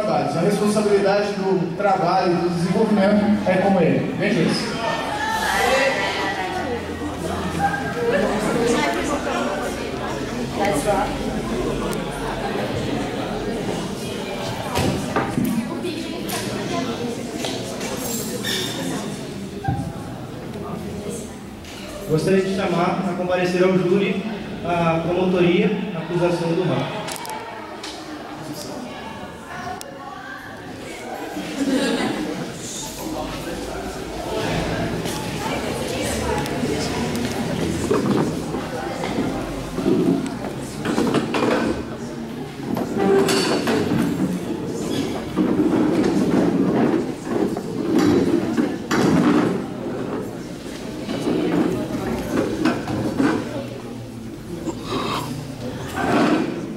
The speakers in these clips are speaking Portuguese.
trabalhos. A responsabilidade do trabalho e do desenvolvimento é com ele. Veja isso. Gostaria de chamar a comparecer ao júri a promotoria, a acusação do réu.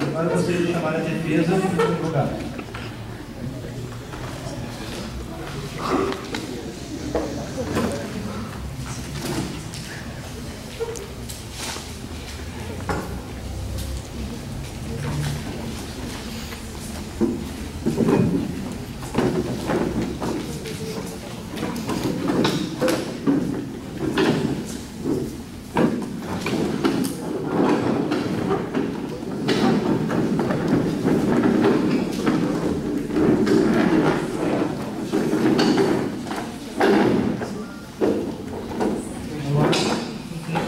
Agora eu gostaria de chamar a defesa do advogado.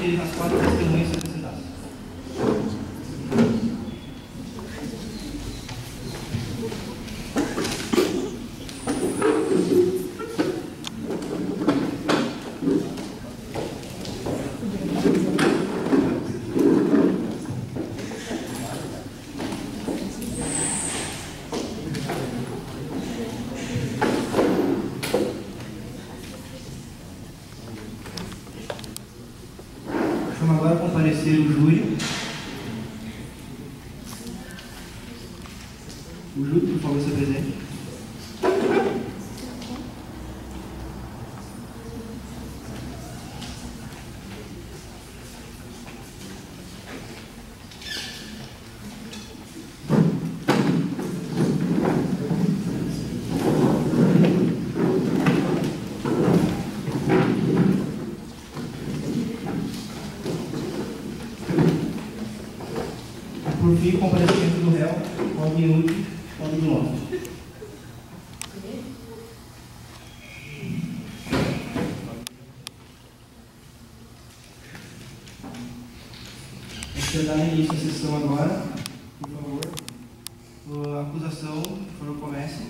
As quatro testemunhas apresentadas. Vamos agora comparecer o júri. O júri, por favor, se apresente. Por fim, comparecimento do réu, ordem útil, ordem do homem. Vou dar início à sessão agora, por favor. A acusação, por favor, comece.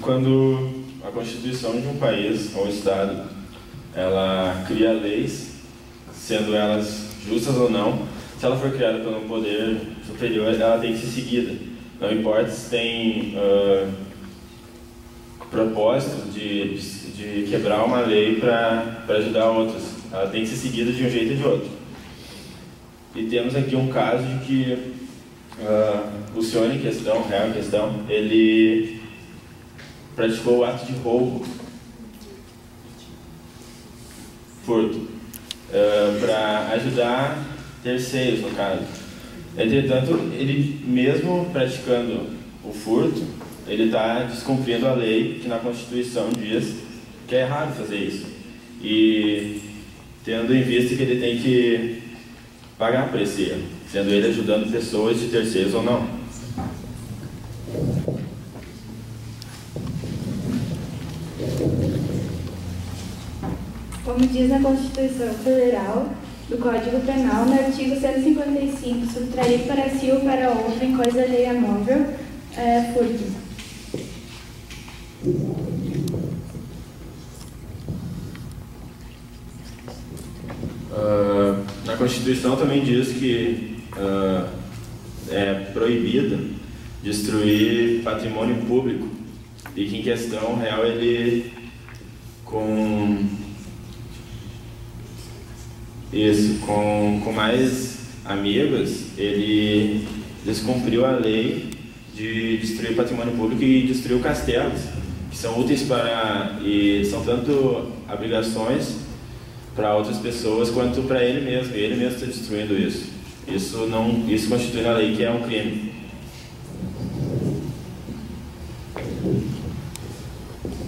Quando a Constituição de um país ou Estado ela cria leis, sendo elas justas ou não, se ela for criada por um poder superior, ela tem que ser seguida. Não importa se tem propósito de quebrar uma lei para ajudar outras, ela tem que ser seguida de um jeito ou de outro. E temos aqui um caso de que o senhor em questão, o réu em questão, ele praticou o ato de roubo, furto, para ajudar terceiros, no caso. Entretanto, ele mesmo praticando o furto, ele está descumprindo a lei que na Constituição diz que é errado fazer isso. E tendo em vista que ele tem que pagar por esse erro, sendo ele ajudando pessoas de terceiros ou não. Como diz na Constituição Federal, do Código Penal, no artigo 155, subtrair para si ou para outrem coisa alheia móvel, furto. Na Constituição também diz que é proibido destruir patrimônio público e que em questão real ele com mais amigos ele descumpriu a lei de destruir patrimônio público e destruiu castelos. que são úteis e são tanto obrigações para outras pessoas quanto para ele mesmo, e ele mesmo está destruindo isso. Isso constitui na lei que é um crime.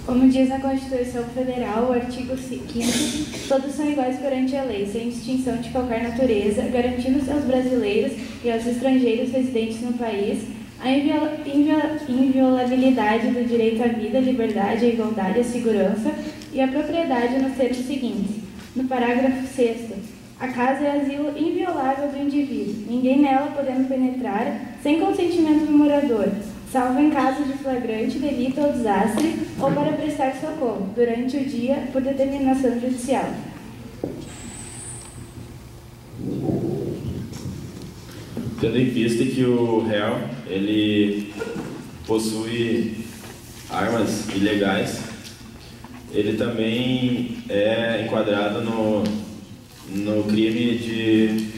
Como diz na Constituição Federal, o artigo 5º, todos são iguais perante a lei, sem distinção de qualquer natureza, garantindo-se aos brasileiros e aos estrangeiros residentes no país a inviolabilidade do direito à vida, à liberdade, à igualdade, à segurança e à propriedade nos termos seguintes. No parágrafo 6º, a casa é asilo inviolável do indivíduo, ninguém nela podendo penetrar sem consentimento do morador, salvo em caso de flagrante delito ou desastre, ou para prestar socorro, durante o dia, por determinação judicial. Tendo em vista que o réu, ele possui armas ilegais, ele também é enquadrado no crime de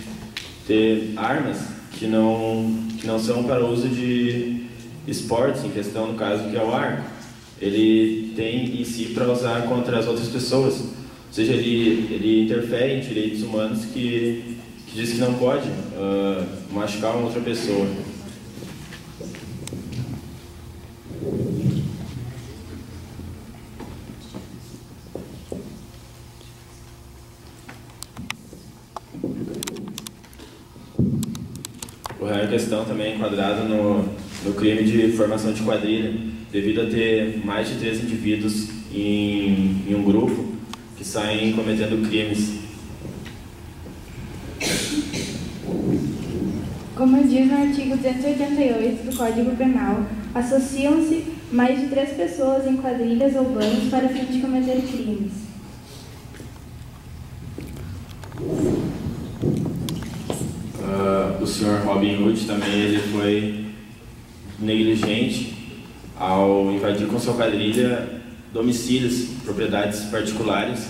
ter armas que não são para uso de esportes, em questão, no caso, que é o arco. Ele tem em si para usar contra as outras pessoas. Ou seja, ele interfere em direitos humanos que diz que não pode machucar uma outra pessoa. O réu em questão também é enquadrado no crime de formação de quadrilha, devido a ter mais de 3 indivíduos em um grupo que saem cometendo crimes. Como diz no artigo 288 do Código Penal, associam-se mais de 3 pessoas em quadrilhas ou bandos para fim de cometer crimes. O senhor Robin Hood também ele foi negligente ao invadir com sua quadrilha domicílios, propriedades particulares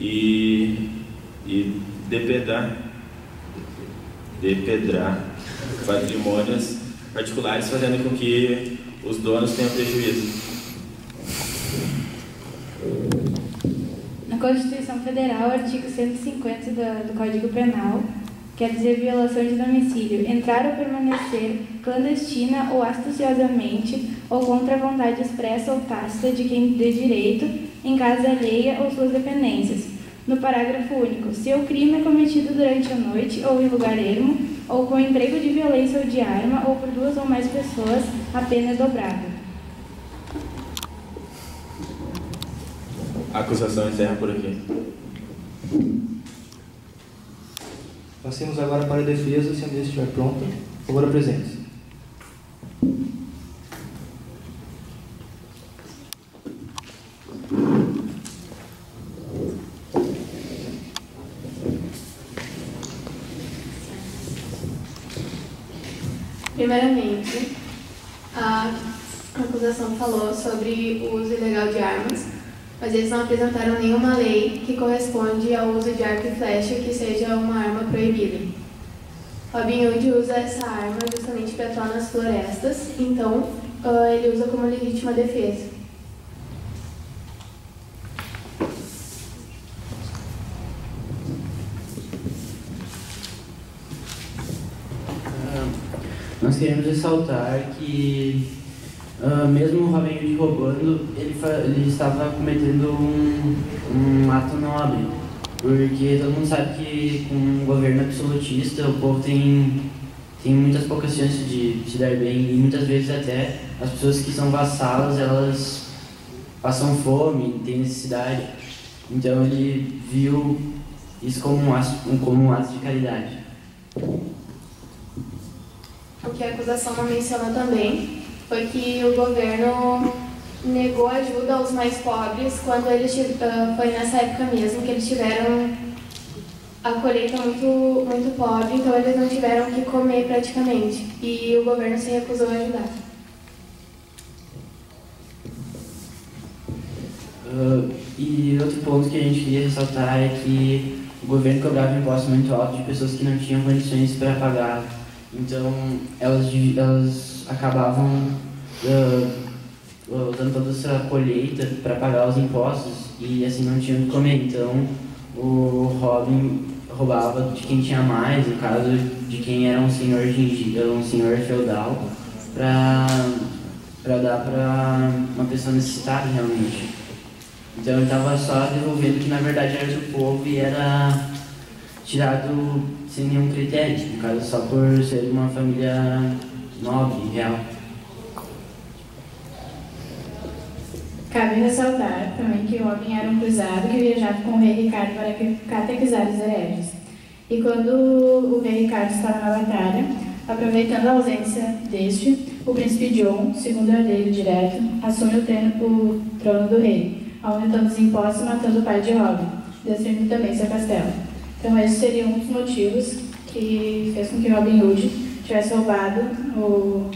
e depredar patrimônios particulares, fazendo com que os donos tenham prejuízo. Na Constituição Federal, artigo 150 do Código Penal, quer dizer violação de domicílio, entrar ou permanecer clandestina ou astuciosamente ou contra a vontade expressa ou tácita de quem dê direito em casa alheia ou suas dependências. No parágrafo único, se o crime é cometido durante a noite ou em lugar ermo, ou com emprego de violência ou de arma, ou por 2 ou mais pessoas, a pena é dobrada. A acusação encerra por aqui. Passemos agora para a defesa, se a mesa estiver pronta. Por favor, apresente-se. Primeiramente, a acusação falou sobre o uso ilegal de armas, mas eles não apresentaram nenhuma lei que corresponde ao uso de arco e flecha que seja uma arma proibida. Robin Hood usa essa arma justamente para atuar nas florestas, então ele usa como legítima defesa. Nós queremos ressaltar que, mesmo o Robin Hood roubando, ele estava cometendo um ato nobre, porque todo mundo sabe que com um governo absolutista o povo tem muitas poucas chances de se dar bem, e muitas vezes até as pessoas que são vassalas, elas passam fome, têm necessidade. Então ele viu isso como um ato de caridade. O que a acusação não mencionou também foi que o governo negou ajuda aos mais pobres quando eles foi nessa época mesmo que eles tiveram a colheita muito pobre, então eles não tiveram o que comer praticamente, e o governo se recusou a ajudar. E outro ponto que a gente queria ressaltar é que o governo cobrava impostos muito altos de pessoas que não tinham condições para pagar. Então, elas acabavam usando toda essa colheita para pagar os impostos e assim não tinham o que comer. Então o Robin roubava de quem tinha mais, no caso de quem era um senhor feudal, para dar para uma pessoa necessitada realmente. Então ele estava só devolvendo que na verdade era do povo e era tirado sem nenhum critério, no caso só por ser uma família nobre, real. Cabe ressaltar também que Robin era um cruzado que viajava com o rei Ricardo para catequizar os hereges. E quando o rei Ricardo estava na batalha, aproveitando a ausência deste, o príncipe John, segundo herdeiro direto, assume o trono do rei, aumentando os impostos e matando o pai de Robin, destruindo também seu castelo. Então esses seriam um dos motivos que fez com que Robin Hood tivesse roubado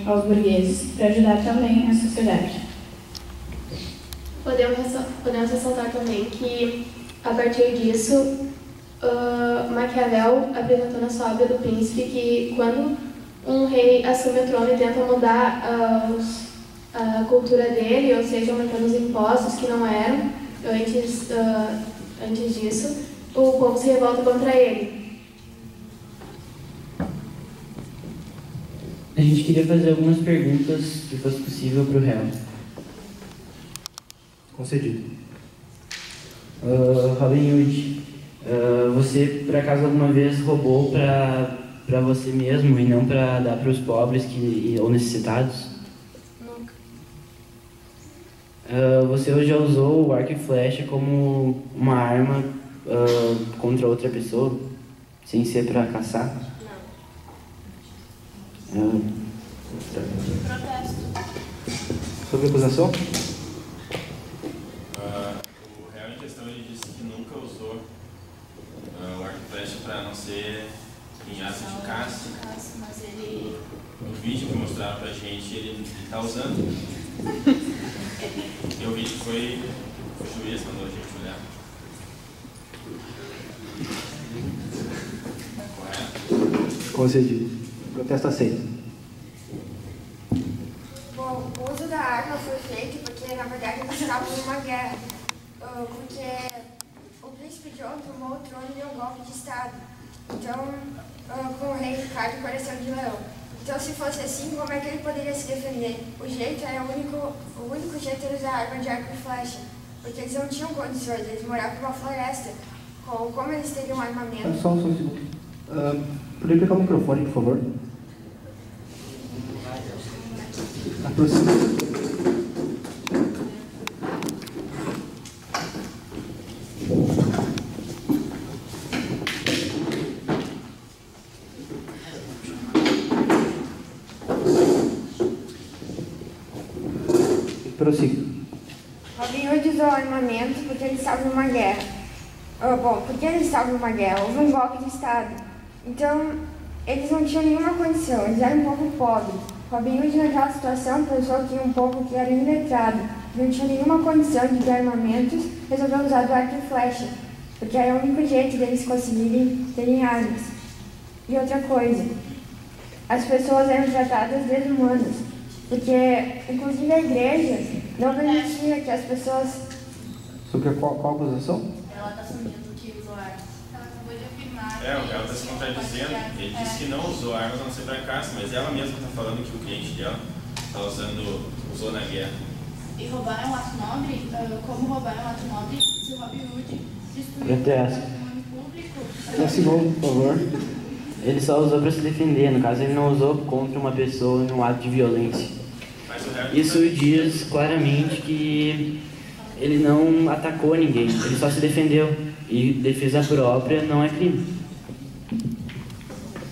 aos burgueses para ajudar também a sociedade. Podemos ressaltar também que, a partir disso, Maquiavel apresentou na sua obra do Príncipe que, quando um rei assume o trono e tenta mudar a cultura dele, ou seja, aumentando os impostos que não eram antes disso, o povo se revolta contra ele. A gente queria fazer algumas perguntas, se fosse possível, para o réu. Concedido. Robin Hood, você por acaso alguma vez roubou para você mesmo e não para dar para os pobres ou necessitados? Nunca. Você já usou o arco e flecha como uma arma contra outra pessoa, sem ser para caçar? Não. Protesto. Sobre a acusação? O réu em questão ele disse que nunca usou o arco e flecha para não ser em ato de caça. Mas ele... No vídeo que mostraram pra gente, ele está usando. E o vídeo foi o juiz quando a gente olhar. Correto? Concedido. Protesto aceito. Bom, o uso da arma foi feito porque, na verdade, eles estavam numa guerra. Porque o príncipe John tomou o trono e deu um golpe de Estado. Então, com o rei Ricardo e coração de leão. Então, se fosse assim, como é que ele poderia se defender? O único jeito era usar arma de arco e flecha. Porque eles não tinham condições, eles moravam numa floresta. Como eles teriam armamento? Só um segundo. Poderia pegar o microfone, por favor? Aproxima. Prossiga. Robin Hood usou armamento porque eles estavam numa guerra. Porque eles estavam numa guerra, houve um golpe de Estado. Então, eles não tinham nenhuma condição, eles eram um povo pobre. Robin Hood, naquela situação, pensou que um povo que era iletrado, não tinha nenhuma condição de ter armamentos, resolveu usar do arco e flecha, porque era o único jeito deles conseguirem terem armas. E outra coisa, as pessoas eram tratadas desumanas, porque, inclusive, a igreja não permitia que as pessoas... Sobre qual acusação? Ela está assumindo que usou arma. Ela acabou de afirmar. O réu está se contradizendo. Ele disse que não usou armas a não ser para caça, mas ela mesma está falando que o cliente dela usou na guerra. E roubar é um ato nobre? Como roubar é um ato nobre? Se o Robin Hood destruiu o Protesto. patrimônio público... Um segundo, por favor. Ele só usou para se defender, no caso ele não usou contra uma pessoa num ato de violência. Isso diz claramente que ele não atacou ninguém, ele só se defendeu. E defesa própria não é crime.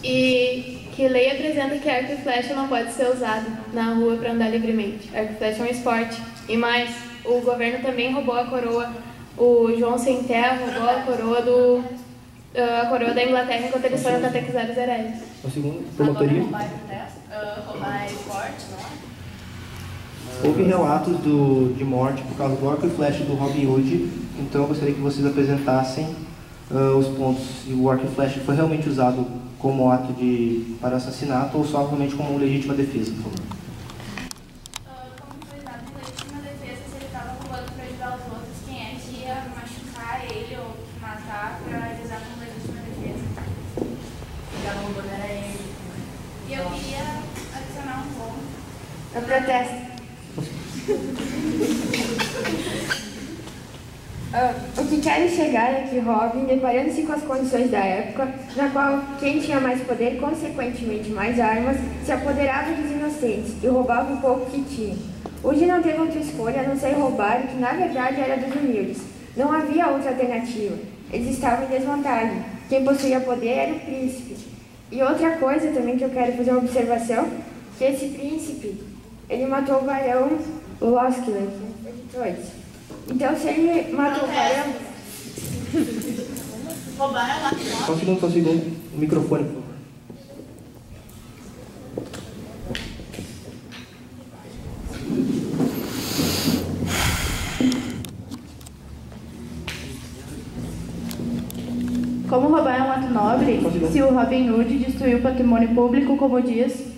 E que lei apresenta que arco e flecha não pode ser usado na rua para andar livremente. Arco e flecha é um esporte. E mais, o governo também roubou a coroa. O João Sem Terra roubou a coroa da Inglaterra enquanto eles foram catequizar os hereges. O segundo, promotoria. Roubar é esporte, não é? Houve relatos de morte por causa do arco e flecha do Robin Hood, então eu gostaria que vocês apresentassem os pontos se o arco e flecha foi realmente usado como ato para assassinato ou só realmente como legítima defesa, por favor. Como foi usado em legítima matar para usar como legítima defesa. Então, o roubando era ele. E eu queria adicionar um ponto. Eu protesto. O que quero chegar é que Robin, deparando-se com as condições da época, na qual quem tinha mais poder, consequentemente mais armas, se apoderava dos inocentes e roubava o pouco que tinha. Woody não teve outra escolha a não ser roubar o que na verdade era dos humildes. Não havia outra alternativa. Eles estavam em desvantagem. Quem possuía poder era o príncipe. E outra coisa também que eu quero fazer uma observação, que esse príncipe, ele matou o barão Loskler, que foi de Troyes. Então, se ele matou o barão... Roubar é matar. Só um segundo. O microfone, por favor. Como roubar é um ato nobre, se o Robin Hood destruiu o patrimônio público, como diz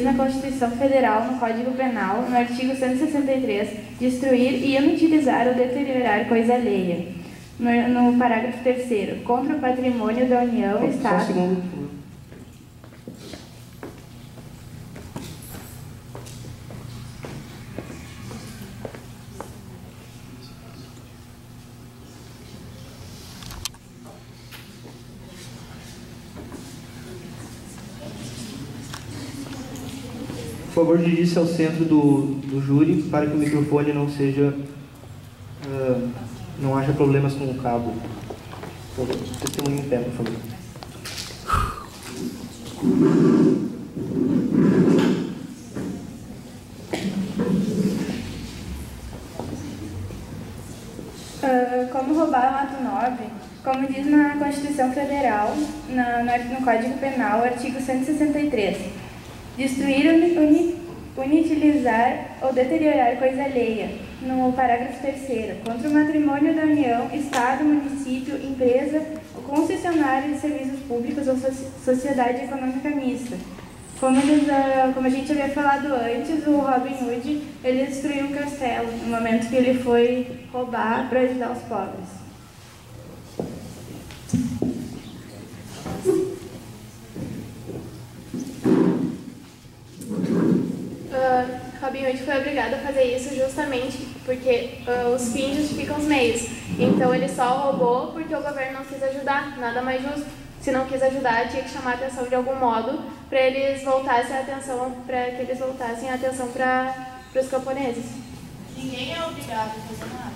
na Constituição Federal, no Código Penal, no artigo 163, destruir e inutilizar ou deteriorar coisa alheia. No parágrafo 3º, contra o patrimônio da União, Estado... Só um segundo, por favor. Por favor, dirija-se ao centro do júri para que o microfone não seja... não haja problemas com o cabo. Por favor, testemunho em pé, por favor. Como roubar é um ato nobre, como diz na Constituição Federal, no Código Penal, artigo 163, destruir, inutilizar ou deteriorar coisa alheia, no parágrafo 3º, contra o patrimônio da União, Estado, município, empresa, ou concessionário de serviços públicos ou sociedade econômica mista. Como a gente havia falado antes, o Robin Hood, ele destruiu um castelo no momento que ele foi roubar para ajudar os pobres. Robin Hood foi obrigado a fazer isso justamente porque os fins justificam os meios. Então ele só roubou porque o governo não quis ajudar, nada mais justo. Se não quis ajudar, tinha que chamar a atenção de algum modo para que eles voltassem a atenção para os camponeses. Ninguém é obrigado a fazer nada.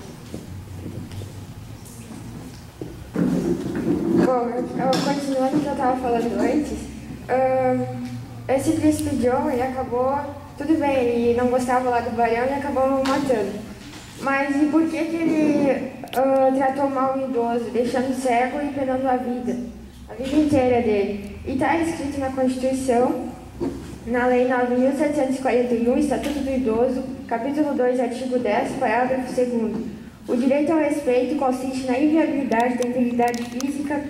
Bom, continuando o que eu estava falando antes, esse príncipe John, ele acabou... Tudo bem, ele não gostava lá do barão e acabou matando. Mas e por que ele tratou mal o idoso, deixando cego e penando a vida inteira dele? E está escrito na Constituição, na Lei 9.741, Estatuto do Idoso, capítulo 2, artigo 10, parágrafo 2º. O direito ao respeito consiste na inviolabilidade da integridade física,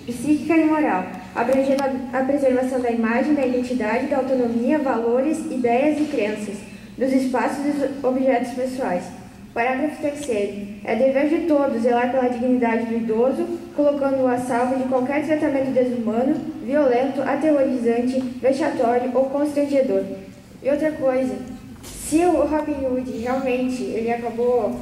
psíquica e moral, abrangendo a preservação da imagem, da identidade, da autonomia, valores, ideias e crenças, dos espaços e dos objetos pessoais. Parágrafo 3º. É dever de todos zelar pela dignidade do idoso, colocando-o a salvo de qualquer tratamento desumano, violento, aterrorizante, vexatório ou constrangedor. E outra coisa, se o Robin Hood realmente ele acabou,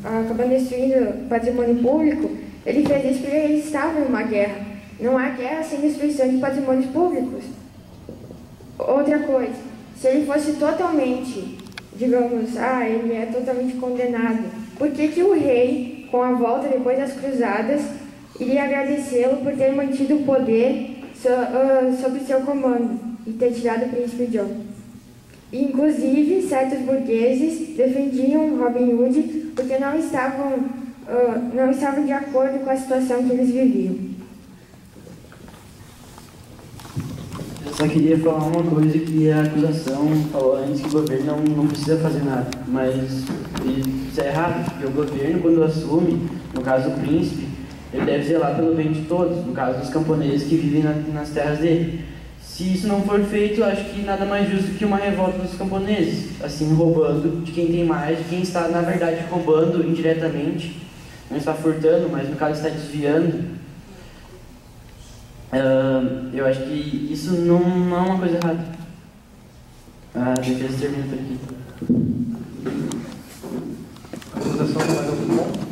acabando destruindo o patrimônio público, ele fez isso porque ele estava em uma guerra. Não há guerra sem destruição de patrimônios públicos. Outra coisa, se ele fosse totalmente, ele é totalmente condenado, por que o rei, com a volta depois das cruzadas, iria agradecê-lo por ter mantido o poder sob seu comando e ter tirado o príncipe John? Inclusive, certos burgueses defendiam Robin Hood porque não estavam de acordo com a situação que eles viviam. Eu só queria falar uma coisa que a acusação falou antes, que o governo não precisa fazer nada, mas isso é errado, porque o governo, quando assume, no caso o príncipe, ele deve zelar pelo bem de todos, no caso dos camponeses que vivem nas terras dele. Se isso não for feito, eu acho que nada mais justo que uma revolta dos camponeses, assim, roubando de quem tem mais, de quem está, na verdade, roubando indiretamente, não está furtando, mas no caso está desviando. Eu acho que isso não é uma coisa errada. A defesa termina por aqui. A acusação tem mais algum ponto?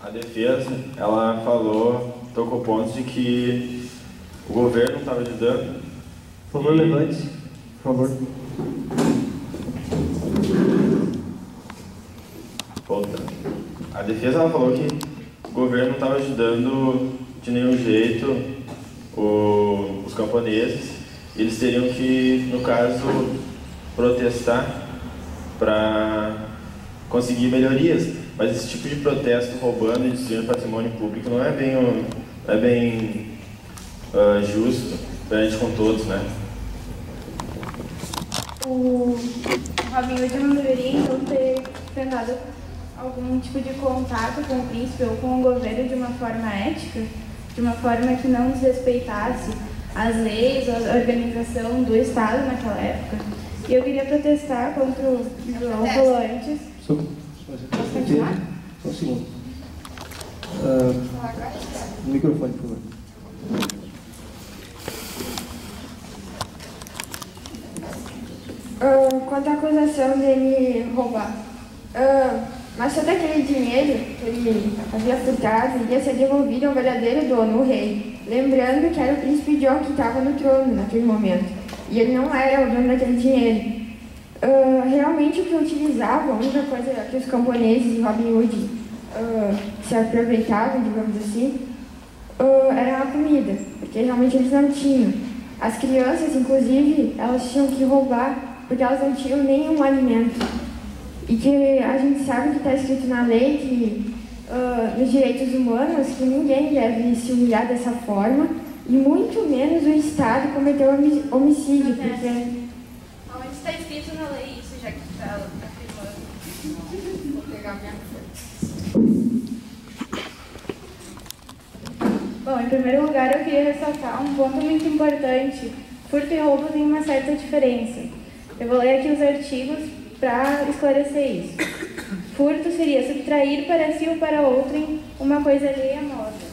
A defesa, ela tocou pontos de que o governo não estava ajudando. Por favor, levante-se. Por favor. Voltando. A defesa, ela falou que o governo não estava ajudando de nenhum jeito os camponeses. Eles teriam que, no caso, protestar para conseguir melhorias. Mas esse tipo de protesto roubando e destruindo patrimônio público não é bem justo para a gente com todos, né? O Robin Hood não deveria então ter tentado algum tipo de contato com o príncipe ou com o governo de uma forma ética, de uma forma que não desrespeitasse as leis ou a organização do Estado naquela época. E eu queria protestar contra o João falou antes. Posso continuar? Só um segundo. O microfone, por favor. Quanto à acusação dele roubar, mas todo aquele dinheiro que ele havia furtado iria ser devolvido ao verdadeiro dono, o rei. Lembrando que era o príncipe John que estava no trono naquele momento. E ele não era o dono daquele dinheiro. Realmente o que utilizavam, a única coisa que os camponeses e Robin Hood se aproveitavam, digamos assim, era a comida, porque realmente eles não tinham. As crianças, inclusive, elas tinham que roubar porque elas não tinham nenhum alimento. E que a gente sabe que está escrito na lei que nos direitos humanos que ninguém deve se humilhar dessa forma e muito menos o Estado cometer homicídio, porque... Onde está escrito na lei isso, já que está afirmando? Vou pegar minha Bom, em primeiro lugar eu queria ressaltar um ponto muito importante. Furto e roubo tem uma certa diferença. Eu vou ler aqui os artigos para esclarecer isso. Furto seria subtrair para si ou para outrem uma coisa alheia móvel.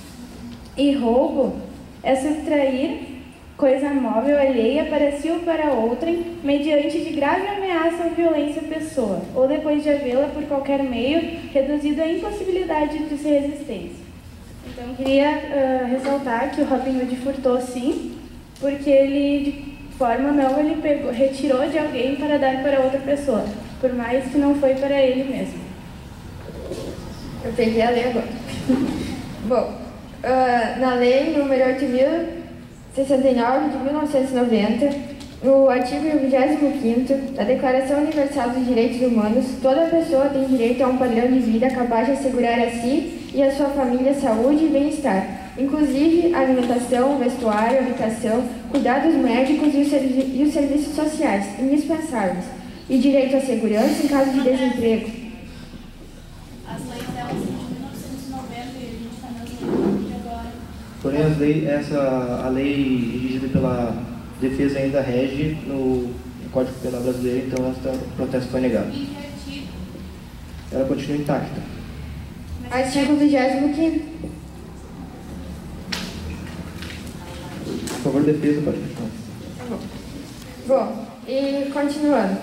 E roubo é subtrair coisa móvel alheia para si ou para outrem, mediante de grave ameaça ou violência à pessoa, ou depois de havê-la por qualquer meio, reduzido à impossibilidade de sua resistência. Então, queria ressaltar que o Robin Hood furtou sim, porque ele, de forma não, ele retirou de alguém para dar para outra pessoa, por mais que não foi para ele mesmo. Eu peguei a lei agora. Bom, na lei número 8.069 de 1990, no artigo 25º da Declaração Universal dos Direitos Humanos, toda pessoa tem direito a um padrão de vida capaz de assegurar a si e a sua família saúde e bem-estar, inclusive alimentação, vestuário, habitação, cuidados médicos e os serviços sociais indispensáveis, e direito à segurança em caso de desemprego. As leis delas são de 1990 e a gente está nas leis de agora. Porém, a lei dirigida pela defesa ainda rege no Código Penal brasileiro, então o protesto foi negado. E que artigo? Ela continua intacta. Artigo 25º. Por favor, defesa, pode continuar. Bom, e continuando,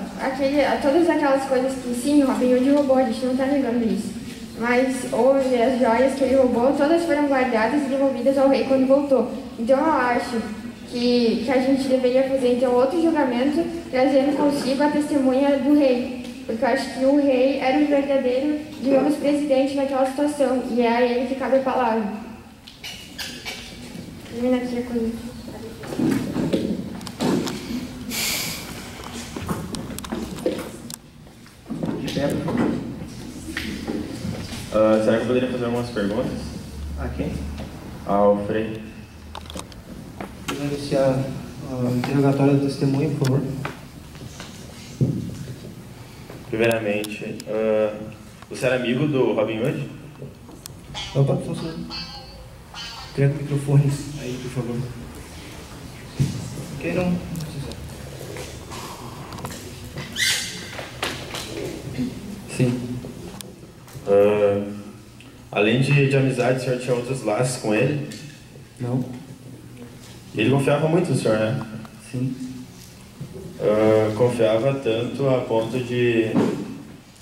todas aquelas coisas que sim, o Robin Hood roubou, a gente não está negando isso. Mas hoje as joias que ele roubou, todas foram guardadas e devolvidas ao rei quando voltou. Então eu acho que a gente deveria fazer então outro julgamento, trazendo consigo a testemunha do rei. Porque eu acho que o rei era o verdadeiro, digamos, presidente naquela situação, e é a ele que cabe a palavra. Termina aqui a coisa. De pé, por favor. Será que eu poderia fazer algumas perguntas? A quem? Ao Frei. Vamos iniciar o interrogatório da testemunha, por favor. Primeiramente, você era amigo do Robin Hood? Opa, só um segundo. Pega o microfone aí, por favor. Ok, não. Sim. Além de amizade, o senhor tinha outros laços com ele? Não. Ele confiava muito no senhor, né? Sim. Confiava tanto a ponto de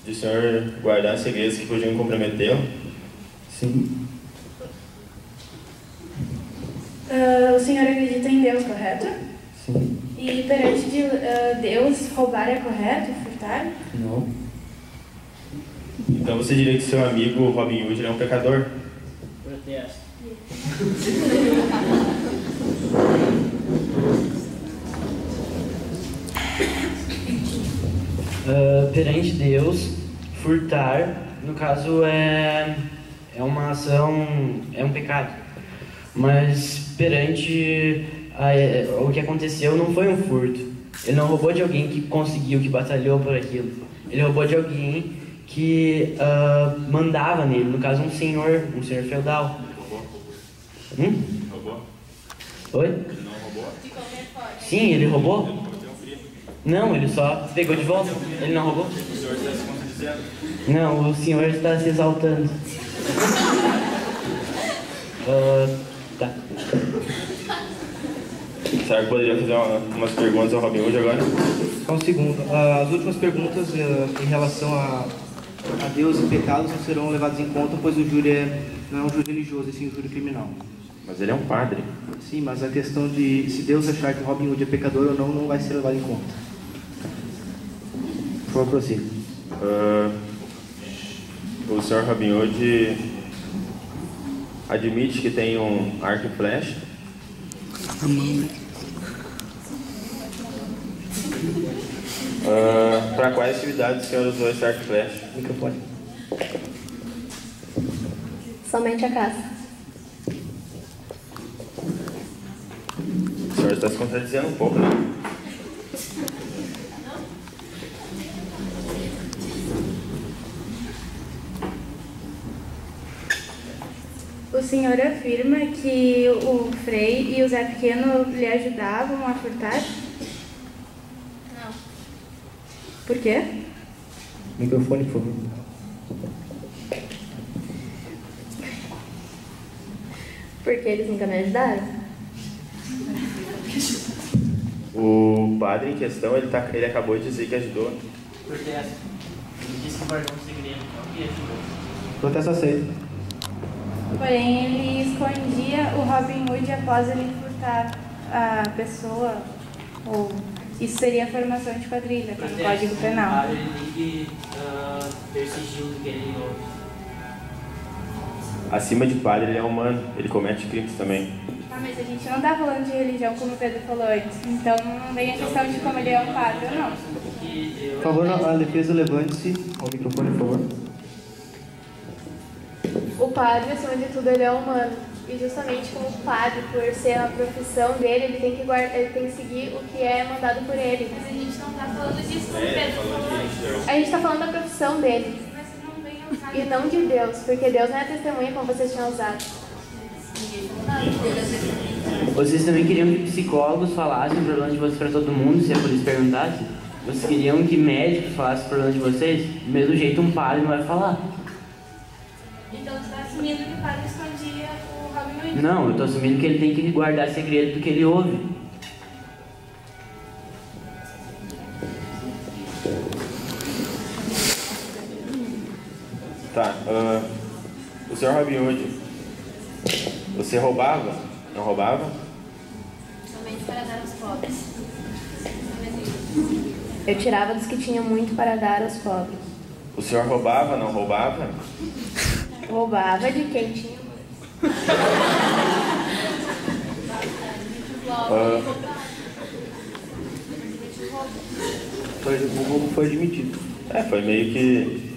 o senhor guardar segredos que podiam comprometê-lo? Sim. O senhor acredita em Deus, correto? Sim. E perante Deus, roubar é correto? Furtar? Não. Então você diria que seu amigo Robin Hood é um pecador? Protesto. Perante Deus, furtar, no caso, é uma ação, é um pecado. Mas perante o que aconteceu, não foi um furto. Ele não roubou de alguém que conseguiu, que batalhou por aquilo. Ele roubou de alguém que mandava nele, no caso um senhor feudal. Ele roubou? Oi? Ele não roubou? Sim, ele roubou? Não, ele só pegou de volta. Ele não roubou? O senhor está se contradizendo? Não, o senhor está se exaltando. Tá. Será que poderia fazer umas perguntas ao Robin Hood agora? Só um segundo. As últimas perguntas em relação a Deus e pecados não serão levadas em conta, pois o júri não é um júri religioso, e sim um júri criminal. Mas ele é um padre. Sim, mas a questão de se Deus achar que Robin Hood é pecador ou não vai ser levado em conta. Por favor, prossiga. O senhor Robin Hood admite que tem um arco e flecha? Para quais atividades o senhor usou esse arco e flecha? Microfone. Somente a caça. O senhor está se contradizendo um pouco, né? O senhor afirma que o Frei e o Zé Pequeno lhe ajudavam a furtar? Não. Por quê? Microfone, por favor. Porque eles nunca me ajudaram? O padre em questão, ele acabou de dizer que ajudou. Protesto. Ele disse que guardou um segredo, não que ajudou. Protesto aceito. Porém, ele escondia o Robin Hood após ele furtar a pessoa, ou isso seria formação de quadrilha, pelo Código Penal. Ele tem que ter sigilo do que ele ouve. Acima de padre, ele é humano, ele comete crimes também. Ah, mas a gente não está falando de religião, como o Pedro falou antes, então não vem a questão de como ele é um padre ou não. Por favor, na defesa, levante-se ao microfone, por favor. O padre, acima de tudo, ele é humano. E justamente como padre, por ser a profissão dele, ele tem que seguir o que é mandado por ele. Mas a gente não está falando disso, como o Pedro falou. A gente está falando da profissão dele. Mas não vem usar. E não de Deus, porque Deus não é testemunha como vocês tinham usado. Vocês também queriam que psicólogos falassem o problema de vocês para todo mundo, se a polícia perguntasse? Vocês queriam que médicos falassem o problema de vocês? Do mesmo jeito um padre não vai falar. Então você está assumindo que o padre escondia o Robin Hood? Não, eu estou assumindo que ele tem que guardar segredo do que ele ouve. Tá, o senhor Robin Hood, você roubava? Não roubava? Somente para dar aos pobres. Eu tirava dos que tinham muito para dar aos pobres. O senhor roubava, não roubava? Roubava de quem tinha. O roubo foi admitido. Foi meio que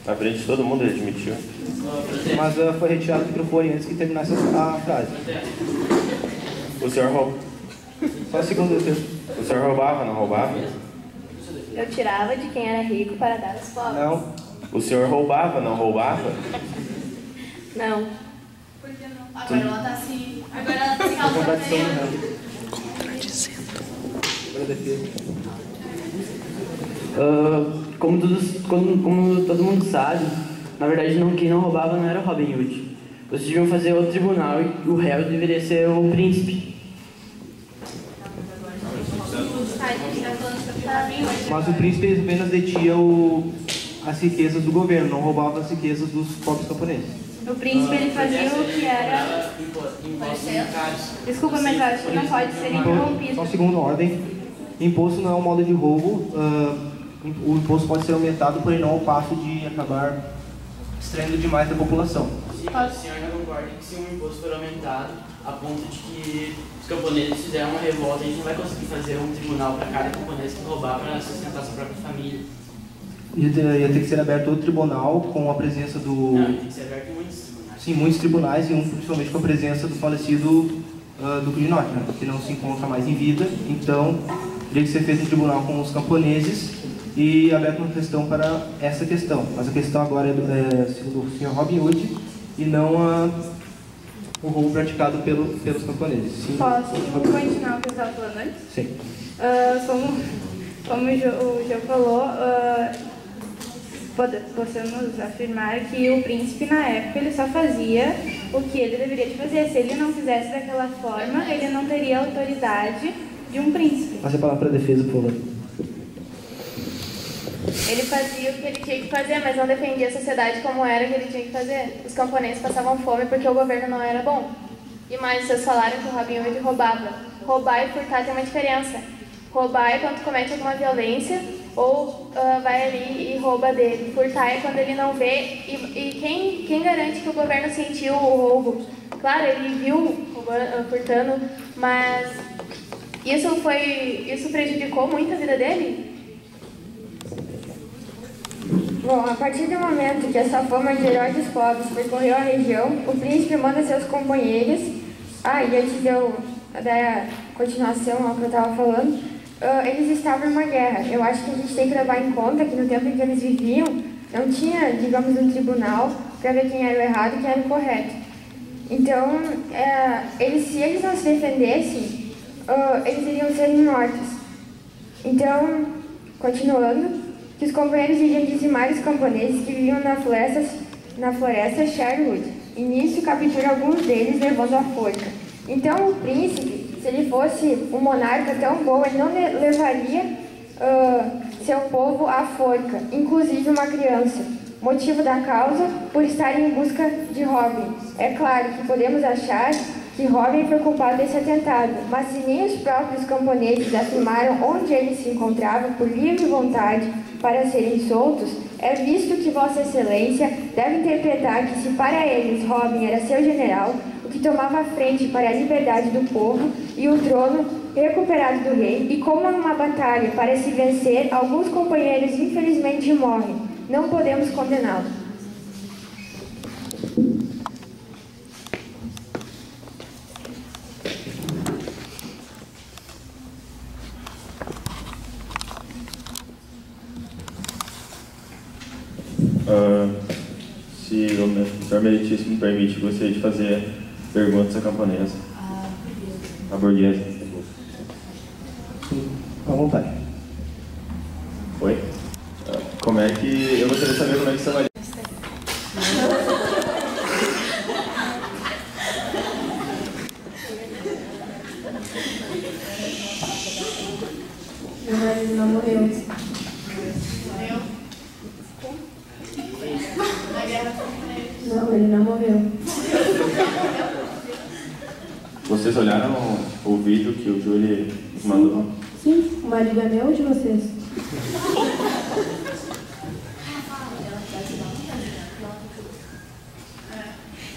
na frente de todo mundo ele admitiu. Mas foi retirado o microfone antes que terminasse a frase. O senhor roubava? Só um segundo, doutor. O senhor roubava, não roubava? Eu tirava de quem era rico para dar aos pobres. Não. O senhor roubava, não roubava? Não. Por que não? Agora ela tá se... Agora ela tá se calçando. Como todo mundo sabe, na verdade quem não roubava não era o Robin Hood. Vocês deviam fazer outro tribunal e o réu deveria ser o príncipe. Mas o príncipe apenas detinha as riquezas do governo, não roubava as riquezas dos pobres camponeses. O príncipe ele fazia o que era... Desculpa, mas eu acho que não pode ser interrompido. Só segundo ordem, imposto não é um modo de roubo, o imposto pode ser aumentado, porém não ao passo de acabar extraindo demais da população. A senhora concorda que se um imposto for aumentado a ponto de que os camponeses fizerem uma revolta, a gente não vai conseguir fazer um tribunal para cada camponês que roubar para sustentar sua própria família? Ia ter que ser aberto outro tribunal com a presença do... Não, tem que ser aberto muitos tribunais. Sim, muitos tribunais e um principalmente com a presença do falecido Duque de Nottingham, que não se encontra mais em vida. Então, teria que ser feito um tribunal com os camponeses e aberto uma questão para essa questão. Mas a questão agora é segundo o Sr. Robin Hood e não o roubo praticado pelos camponeses. Sim. Posso continuar o que eu estava falando antes? Sim. Como o João falou, podemos afirmar que o príncipe, na época, ele só fazia o que ele deveria de fazer. Se ele não fizesse daquela forma, ele não teria a autoridade de um príncipe. Passe a palavra para a defesa, por favor. Ele fazia o que ele tinha que fazer, mas não defendia a sociedade como era que ele tinha que fazer. Os camponeses passavam fome porque o governo não era bom. E mais, vocês falaram que o Robin Hood roubava. Roubar e furtar tem uma diferença. Roubar é quando comete alguma violência ou vai ali e rouba dele. Furtar é quando ele não vê. E quem garante que o governo sentiu o roubo? Claro, ele viu furtando, mas isso prejudicou muito a vida dele? Bom, a partir do momento que essa fama de herói dos pobres percorreu a região, o príncipe manda seus companheiros... e antes de eu dar continuação ao que eu estava falando, eles estavam em uma guerra. Eu acho que a gente tem que levar em conta que no tempo em que eles viviam, não tinha, digamos, um tribunal para ver quem era o errado e quem era o correto. Então, se eles não se defendessem, eles iriam ser mortos. Então, continuando, que os companheiros iriam dizimar os camponeses que viviam na floresta Sherwood. E nisso captura alguns deles levando a forca. Então o príncipe, se ele fosse um monarca tão bom, ele não levaria seu povo à forca, inclusive uma criança. Motivo da causa, por estar em busca de Robin. É claro que podemos achar que Robin foi culpado desse atentado, mas se nem os próprios camponeses afirmaram onde ele se encontrava por livre vontade para serem soltos, é visto que Vossa Excelência deve interpretar que se para eles Robin era seu general, o que tomava a frente para a liberdade do povo e o trono recuperado do rei, e como numa batalha para se vencer, alguns companheiros infelizmente morrem, não podemos condená-lo. Se o senhor meritíssimo me permite, gostaria de fazer perguntas à camponesa. A burguesa. À vontade. Oi? Como é que... Eu gostaria de saber como é que você vai... Meu marido não morreu. Não, ele não morreu. Vocês olharam o vídeo que o Júlio nos mandou? Sim, o marido é meu ou de vocês?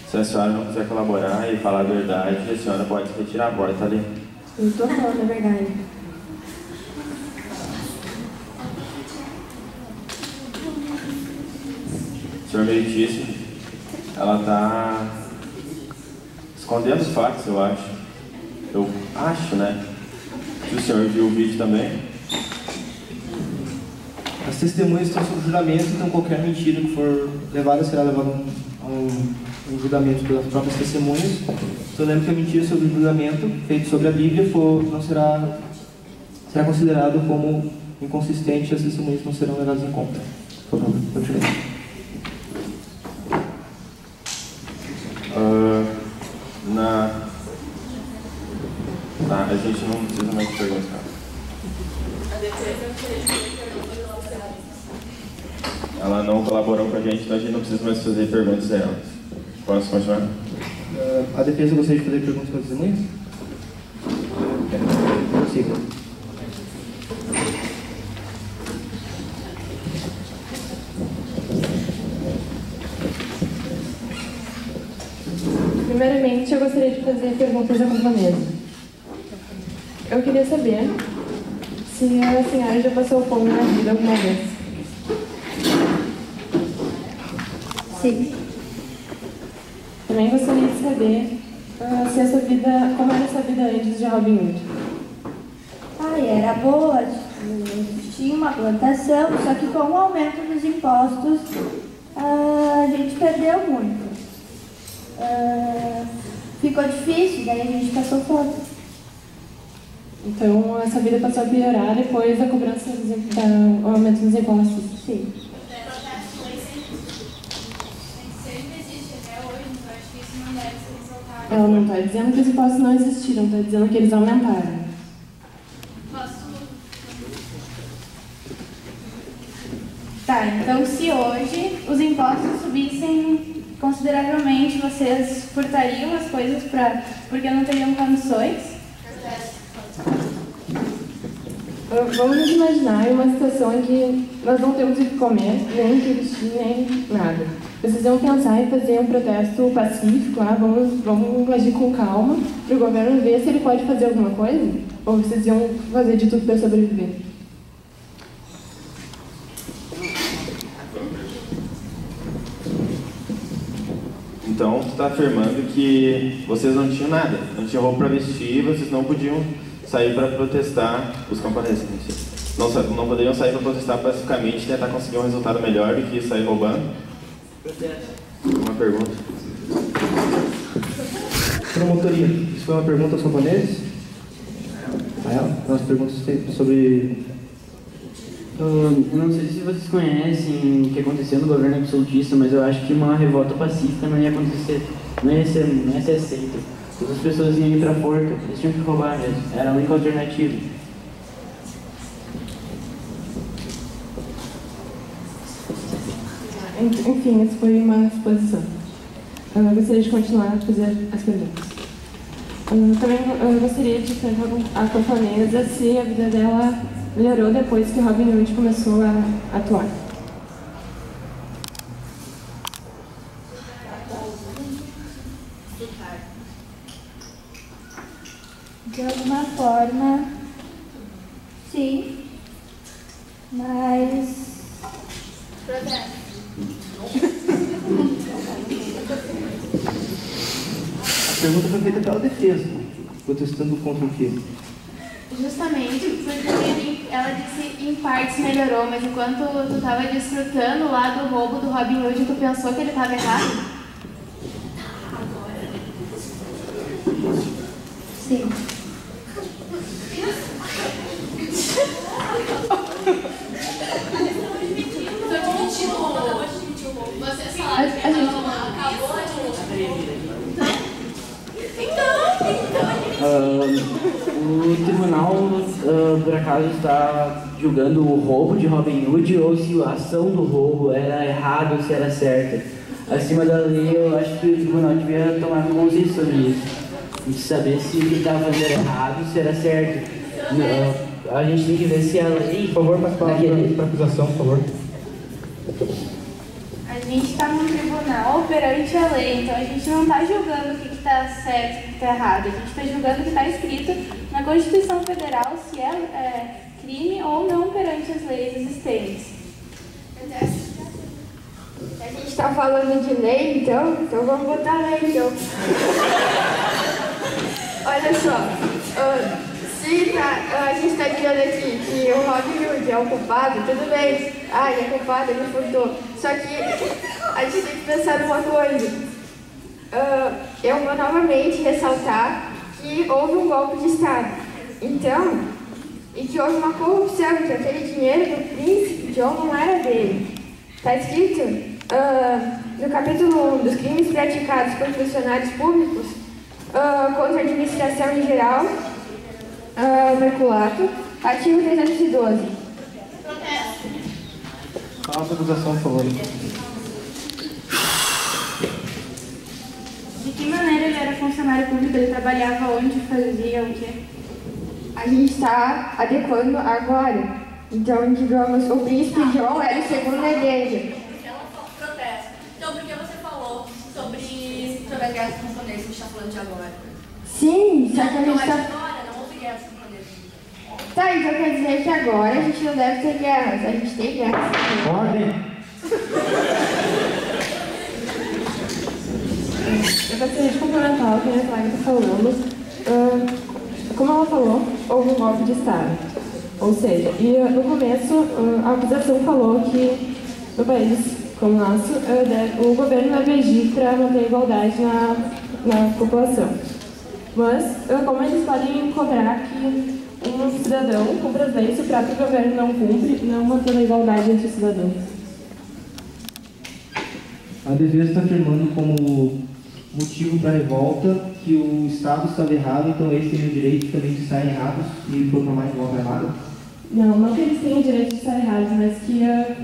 Se a senhora não quiser colaborar e falar a verdade, a senhora pode se retirar, a porta ali. Eu estou falando a verdade. Senhor meritíssimo, ela está escondendo os fatos, eu acho. Eu acho, né? Se o senhor viu o vídeo também. testemunhas estão sob juramento, então qualquer mentira que for levada será levada a um julgamento pelas próprias testemunhas. Então lembro que a mentira sobre o julgamento feito sobre a Bíblia não será considerado como inconsistente e as testemunhas não serão levadas em conta. Por favor, continue. A gente não precisa mais de perguntas. Ela não colaborou com a gente, então a gente não precisa mais fazer perguntas a ela. Posso continuar? A defesa gostaria de fazer perguntas para as testemunhas? Prossiga. Primeiramente, eu gostaria de fazer perguntas à camponesa. Eu queria saber se a senhora já passou fome na vida alguma vez. Sim. Também gostaria de saber se a sua vida, como era a sua vida antes de Robin Hood. Era boa, tinha uma plantação, só que com o aumento dos impostos a gente perdeu muito. Ficou difícil, daí a gente passou fome. Então, essa vida passou a piorar depois da cobrança do aumento dos impostos. Sim. Ela não está dizendo que os impostos não existiram, está dizendo que eles aumentaram. Tá, então se hoje os impostos subissem consideravelmente, vocês furtariam as coisas porque não teriam condições? Vamos imaginar uma situação em que nós não temos o que comer, nem o que vestir, nem nada. Vocês vão pensar em fazer um protesto pacífico, vamos agir com calma, para o governo ver se ele pode fazer alguma coisa? Ou vocês iam fazer de tudo para sobreviver? Então, tu está afirmando que vocês não tinham nada, não tinham roupa para vestir, vocês não podiam sair para protestar, os camponeses não poderiam sair para protestar pacificamente e tentar conseguir um resultado melhor do que sair roubando? Uma pergunta. Promotoria, isso foi uma pergunta aos camponeses? Nós perguntas sobre... Eu não sei se vocês conhecem o que aconteceu no governo absolutista, mas eu acho que uma revolta pacífica não ia acontecer, não ia ser aceita. Todas as pessoas iam ir para a forca, eles tinham que roubar mesmo, era a única alternativa. Enfim, essa foi uma exposição. Eu gostaria de continuar a fazer as perguntas. Também gostaria de perguntar à camponesa se a vida dela melhorou depois que Robin Hood começou a atuar. De alguma forma, sim, mas... A pergunta foi feita pela defesa, protestando contra o quê? Justamente, porque ela disse em partes melhorou, mas enquanto tu estava desfrutando lá do roubo do Robin Hood, tu pensou que ele estava errado? Sim. O tribunal, por acaso, está julgando o roubo de Robin Hood ou se a ação do roubo era errada ou se era certa. Acima da lei, eu acho que o tribunal devia tomar consciência sobre isso. E saber se o que estava fazendo era errado ou se era certo. A gente tem que ver se a lei... Por favor, passe para a acusação, por favor. A gente está num tribunal perante a lei, então a gente não está julgando o que está certo e o que está errado. A gente está julgando o que está escrito na Constituição Federal, se é crime ou não perante as leis existentes. A gente está falando de lei, então vamos botar a lei, então. Olha só, se a gente está dizendo aqui que o Robin Hood é o culpado, tudo bem. Ai, é culpado, ele furtou. Só que a gente tem que pensar numa coisa. Eu vou novamente ressaltar que houve um golpe de Estado. Então, e que houve uma corrupção, que aquele dinheiro do príncipe John não era dele. Está escrito no capítulo 1 dos crimes praticados por funcionários públicos contra a administração em geral, peculato, artigo 312. Fala a acusação, por favor. De que maneira ele era funcionário público? Ele trabalhava onde, fazia o quê? A gente está adequando agora. Então, digamos, o príncipe John era o segundo na igreja. Protesto. Então, por que você falou sobre a guerra dos camponeses que a gente está falando de agora? Sim, só que a gente está... Agora não houve guerra dos camponeses. Tá, então quer dizer que agora a gente não deve ter guerras. A gente tem guerras. Ordem! Eu gostaria de complementar o que a minha colega está falando. Como ela falou, houve um golpe de Estado. Ou seja, e no começo a acusação falou que no país como o nosso, o governo deve agir para manter a igualdade na população. Mas como eles podem cobrar que um cidadão cumpra as leis se o próprio governo não cumpre, não mantendo a igualdade entre os cidadãos? A defesa está afirmando como motivo para a revolta que o Estado estava errado, então eles têm o direito também de estar errados e proclamar de volta errada? Não que eles tenham o direito de estar errados, mas que é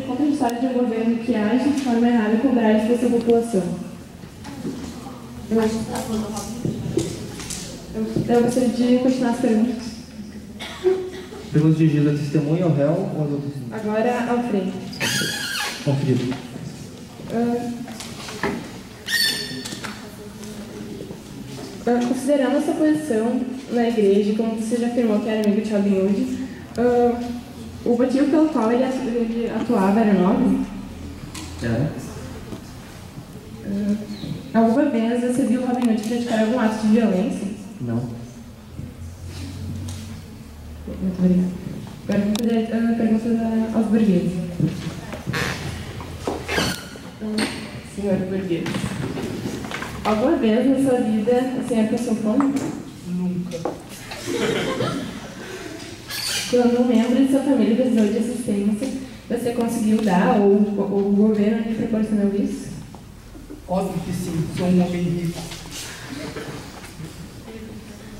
contraditório de um governo que age de forma errada e cobrar isso da sua população. Eu gostaria de continuar as perguntas. Perguntas dirigidas a testemunha, ao réu ou aos outros? Agora ao Frei. Conferido. Considerando a sua posição na igreja, como você já afirmou que era amigo de Robin Hood, o motivo pelo qual ele atuava era nobre? Era. Alguma vez você viu Robin Hood praticar algum ato de violência? Não. Muito obrigada. Agora vou fazer perguntas aos burgueses. Senhor burguês, alguma vez na sua vida o senhor passou fome? Nunca. Quando um membro de sua família precisou de assistência, você conseguiu dar ou o governo lhe proporcionou isso? Óbvio que sim, sou um homem rico.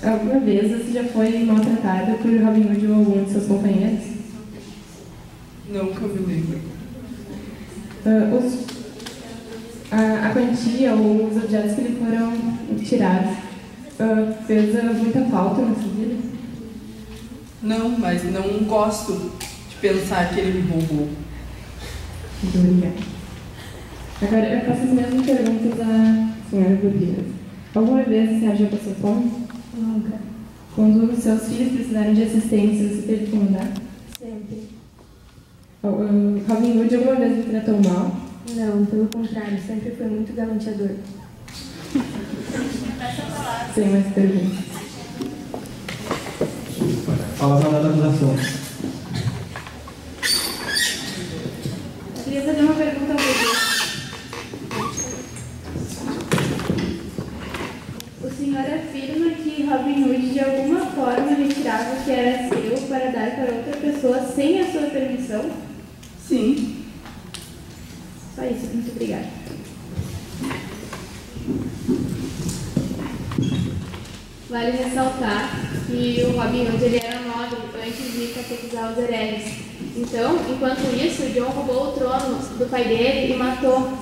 Alguma vez você já foi maltratada por Robin Hood ou algum de seus companheiros? Não que eu me lembre. A quantia ou os objetos que lhe foram tirados fez muita falta na sua vida? Não, mas não gosto de pensar que ele me roubou. Muito obrigada. Agora eu faço as mesmas perguntas à senhora burguesa. Alguma vez a senhora já passou fome? Nunca. Quando os seus filhos precisaram de assistência, você teve como dar? Sempre. Robin Hood alguma vez lhe tratou mal? Não, pelo contrário, sempre foi muito galanteador. Sem mais perguntas. Fala a da acusação. Eu queria fazer uma pergunta a você. O senhor afirma que Robin Hood de alguma forma retirava o que era seu para dar para outra pessoa sem a sua permissão? Sim. Só isso, muito obrigada. Vale ressaltar que o Robin Hood ele era nobre antes de catequizar os hereges. Então, enquanto isso, John roubou o trono do pai dele e matou.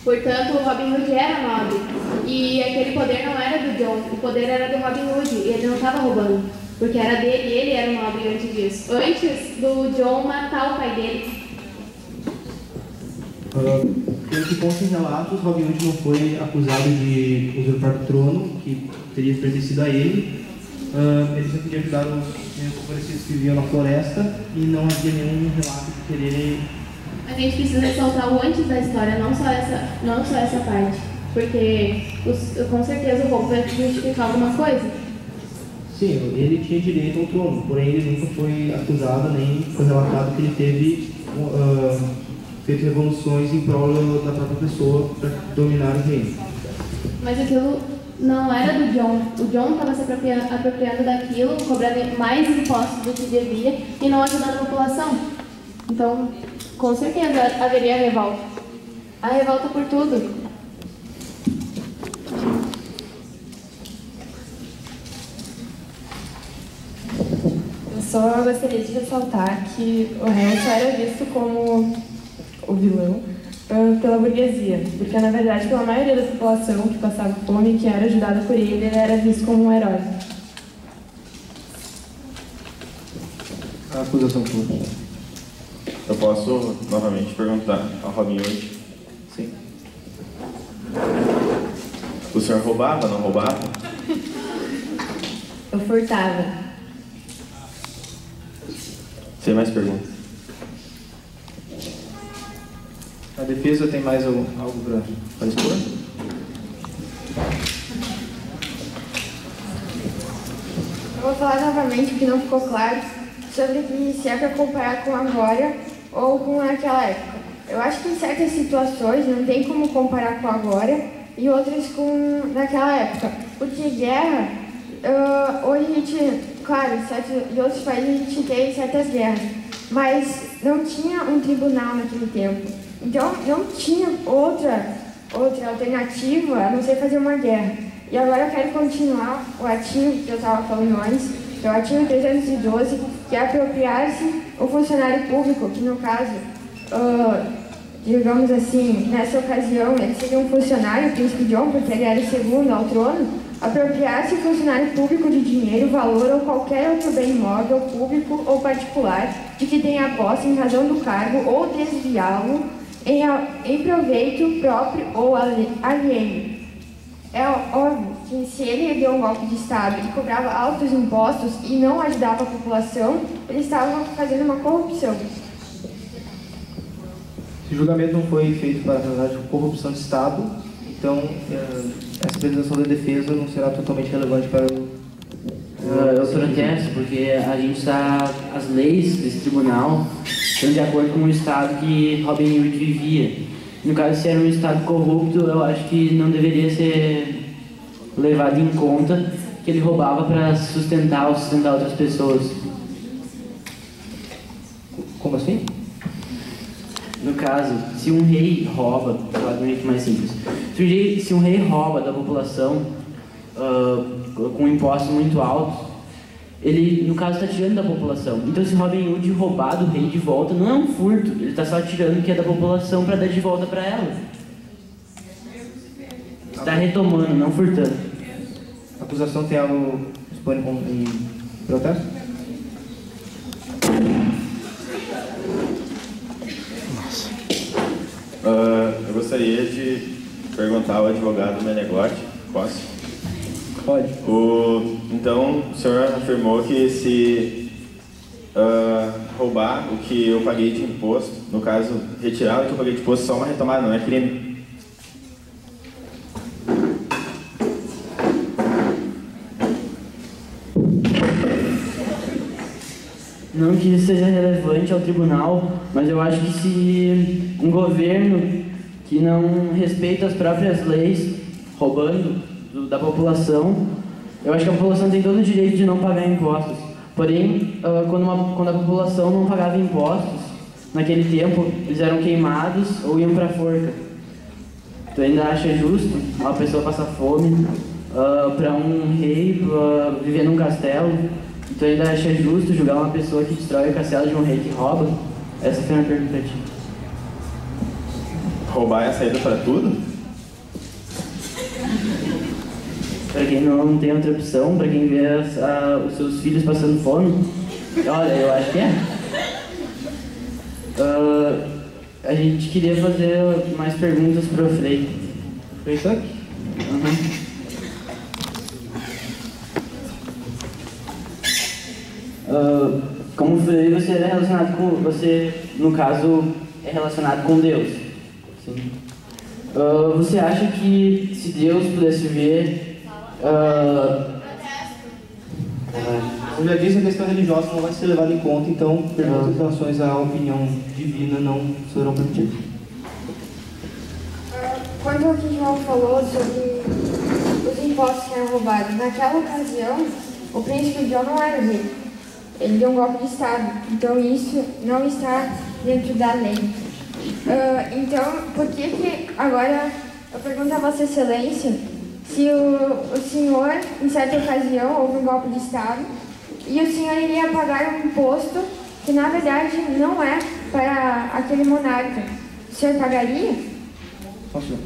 Portanto, o Robin Hood era nobre. E aquele poder não era do John, o poder era do Robin Hood. E ele não estava roubando, porque era dele e ele era nobre antes disso. Antes do John matar o pai dele. Pelo que consta em relatos, Robin Hood não foi acusado de usurpar o trono, que teria pertencido a ele. Ele só queria ajudar os desfavorecidos que viviam na floresta e não havia nenhum relato de querer... A gente precisa ressaltar o antes da história, não só essa parte. Porque com certeza o roubo vai justificar alguma coisa. Sim, ele tinha direito ao trono, porém ele nunca foi acusado nem foi relatado que ele teve feito revoluções em prol da própria pessoa para dominar o reino. Mas aquilo não era do John. O John estava se apropriando daquilo, cobrando mais impostos do que devia e não ajudando a população. Então, com certeza haveria revolta. A revolta por tudo. Eu só gostaria de ressaltar que o réu só era visto como o vilão pela burguesia, porque na verdade pela maioria da população que passava fome e que era ajudada por ele era visto como um herói. A acusação pública. Eu posso novamente perguntar ao Robin Hood? Sim. O senhor roubava, não roubava? Eu furtava. Sem mais perguntas. A defesa tem mais algo para expor? Eu vou falar novamente, porque não ficou claro, sobre que se é para comparar com agora ou com naquela época. Eu acho que em certas situações não tem como comparar com agora e outras com naquela época. Porque guerra, hoje a gente, claro, em outros países a gente tem certas guerras, mas não tinha um tribunal naquele tempo. Então não tinha outra alternativa a não ser fazer uma guerra. E agora eu quero continuar o artigo que eu estava falando antes, que é o artigo 312, que é apropriar-se o funcionário público, que no caso, digamos assim, nessa ocasião ele seria um funcionário, o príncipe John, porque ele era o segundo ao trono, apropriar-se o funcionário público de dinheiro, valor ou qualquer outro bem imóvel, público ou particular, de que tenha posse em razão do cargo ou desviá-lo em proveito próprio ou alheio. É óbvio que se ele deu um golpe de Estado e cobrava altos impostos e não ajudava a população, ele estava fazendo uma corrupção. Se o julgamento não foi feito para tratar de corrupção de Estado, então essa apresentação da defesa não será totalmente relevante para o... Eu protesto porque a gente está... As leis desse tribunal estão de acordo com o Estado que Robin Hood vivia. No caso, se era um Estado corrupto, eu acho que não deveria ser levado em conta que ele roubava para sustentar outras pessoas. Como assim? No caso, se um rei rouba, vou falar de um jeito mais simples, se um rei rouba da população com impostos muito altos, ele, no caso, está tirando da população. Então, se Robin Hood roubar do rei de volta, não é um furto, ele está só tirando o que é da população para dar de volta para ela. Está retomando, não furtando. A acusação tem algo disponível em protesto? Eu gostaria de perguntar ao advogado Menegotti. Posso? Pode. Então, o senhor afirmou que se roubar o que eu paguei de imposto, no caso, retirar o que eu paguei de imposto, só uma retomada, não é crime? Não que isso seja relevante ao tribunal, mas eu acho que se um governo que não respeita as próprias leis, roubando da população, eu acho que a população tem todo o direito de não pagar impostos. Porém, quando a população não pagava impostos, naquele tempo, eles eram queimados ou iam para a forca. Tu ainda acha justo uma pessoa passar fome para um rei viver num castelo? Tu ainda acha justo julgar uma pessoa que destrói o castelo de um rei que rouba? Essa foi a minha pergunta para ti. Roubar é a saída para tudo? Para quem não tem outra opção, para quem vê os seus filhos passando fome, olha, eu acho que é. A gente queria fazer mais perguntas para o Frei. Frei Tuck? Uhum. Como Frei, você é relacionado com... Você, no caso, é relacionado com Deus. Sim. Você acha que se Deus pudesse ver... Você Eu já disse, a questão religiosa não vai ser levada em conta, então perguntas em relação à opinião divina não serão permitidas. Quando o João falou sobre os impostos que eram roubados, naquela ocasião, o príncipe John não era rei. Ele deu um golpe de Estado, então isso não está dentro da lei. Então, por que agora eu pergunto a Vossa Excelência se o senhor, em certa ocasião, houve um golpe de Estado e o senhor iria pagar um imposto que, na verdade, não é para aquele monarca. O senhor pagaria? Posso?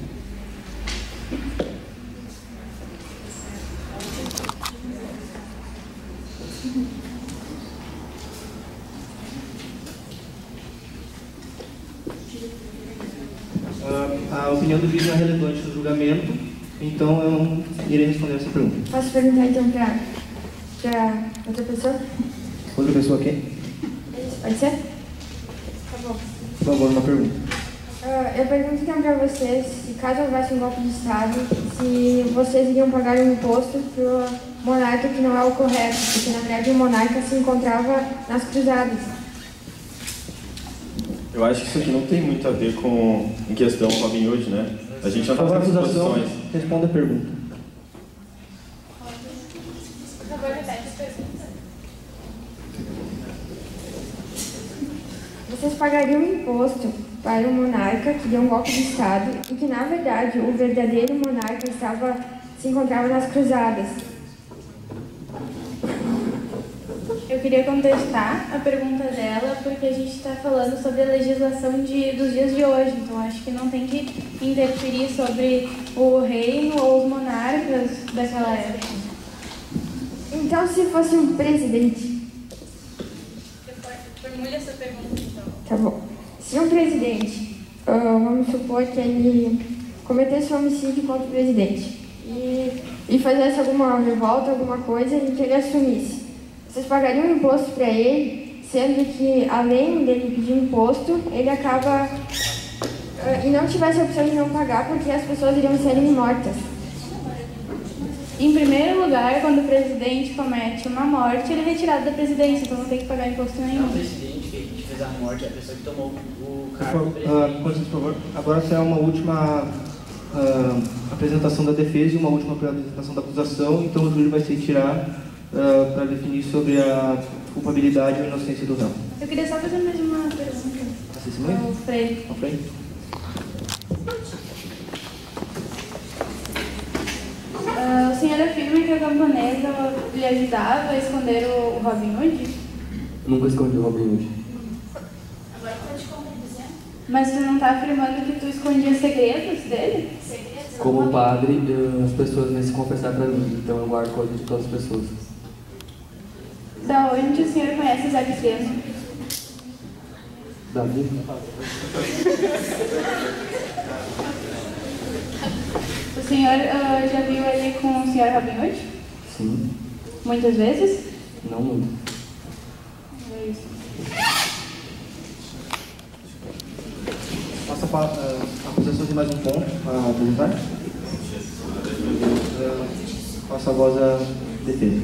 A opinião do juiz não é relevante no julgamento, então eu não irei responder essa pergunta. Posso perguntar então para outra pessoa? Outra pessoa aqui? Pode ser? Tá bom. Por favor, uma pergunta. Eu pergunto então para vocês, se caso houvesse um golpe de Estado, se vocês iriam pagar um imposto para o monarca que não é o correto, porque na verdade o monarca se encontrava nas cruzadas. Eu acho que isso aqui não tem muito a ver com em questão Robin Hood, né? A gente já está Por favor, nas acusação, posições. responda a pergunta. Vocês pagariam um imposto para o monarca que deu um golpe de Estado e que, na verdade, o verdadeiro monarca se encontrava nas cruzadas. Eu queria contestar a pergunta dela, porque a gente está falando sobre a legislação dos dias de hoje, então acho que não tem que interferir sobre o reino ou os monarcas daquela época. Então, se fosse um presidente... Formule essa pergunta, então. Tá bom. Se um presidente, vamos supor que ele cometesse um homicídio contra o presidente e fizesse alguma revolta, alguma coisa e que ele assumisse, vocês pagariam um imposto para ele, sendo que, além dele pedir imposto, ele acaba... e não tivesse a opção de não pagar porque as pessoas iriam serem mortas? Em primeiro lugar, quando o presidente comete uma morte, ele é retirado da presidência, então não tem que pagar imposto nenhum. Não, o presidente que fez a morte é a pessoa que tomou o cargo do presidente. Por favor, agora será uma última apresentação da defesa e uma última apresentação da acusação, então o júri vai se retirar para definir sobre a culpabilidade ou inocência do réu. Eu queria só fazer mais uma pergunta. Ao Frei. Ao Frei. O senhor afirma que a camponesa lhe ajudava a esconder o Robin Hood? Nunca escondi o Robin Hood. Agora pode dizer. Mas tu não está afirmando que tu escondia segredos dele? Segredos? Como padre, as pessoas vêm se confessar para mim, então eu guardo coisas de todas as pessoas. Da onde o senhor conhece Zé Pequeno? Davi? O senhor já viu ele com o senhor Robin Hood? Sim. Muitas vezes? Não muito. É isso. Passa para a acusação de mais um ponto a perguntar. Passa a voz à defesa.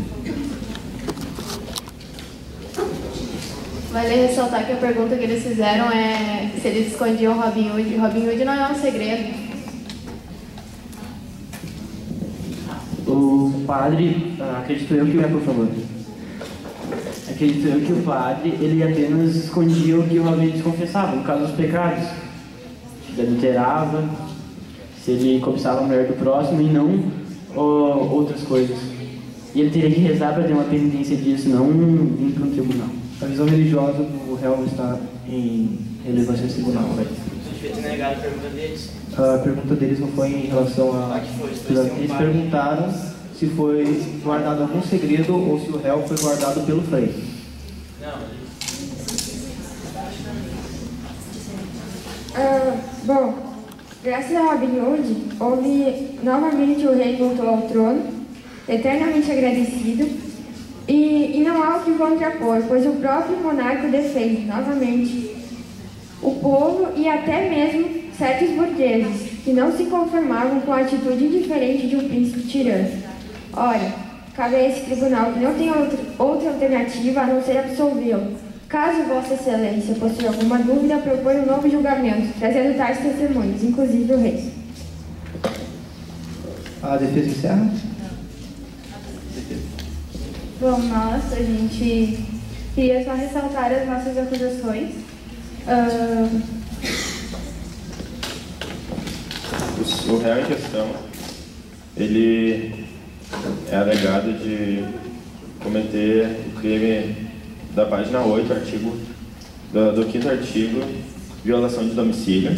Vale ressaltar que a pergunta que eles fizeram é se eles escondiam Robin Hood. Robin Hood não é um segredo. O padre, acredito eu que... Por favor. Acredito eu que o padre, ele apenas escondia o que o Robin Hood confessava, no caso dos pecados. Se ele adulterava, se ele cobiçava a mulher do próximo e não outras coisas. E ele teria que rezar para ter uma penitência disso, não ir para um tribunal. A visão religiosa do réu está em relevância nesse tribunal, né? Você devia ter negado a pergunta deles. A pergunta deles não foi em relação a... Eles perguntaram se foi guardado algum segredo ou se o réu foi guardado pelo Frei. Bom, graças a Robin Hood, houve novamente o rei voltou ao trono, eternamente agradecido, e não há o que contrapor, pois o próprio monarca defende novamente o povo e até mesmo certos burgueses que não se conformavam com a atitude indiferente de um príncipe tirano. Ora, Cabe a esse tribunal que não tem outra alternativa a não ser absolvê-lo. Caso Vossa Excelência possua alguma dúvida, propõe um novo julgamento, trazendo tais testemunhos, inclusive o rei. A defesa encerra? Bom, a gente queria só ressaltar as nossas acusações. O réu em questão, ele é alegado de cometer o crime da página 8, do 5º artigo, violação de domicílio.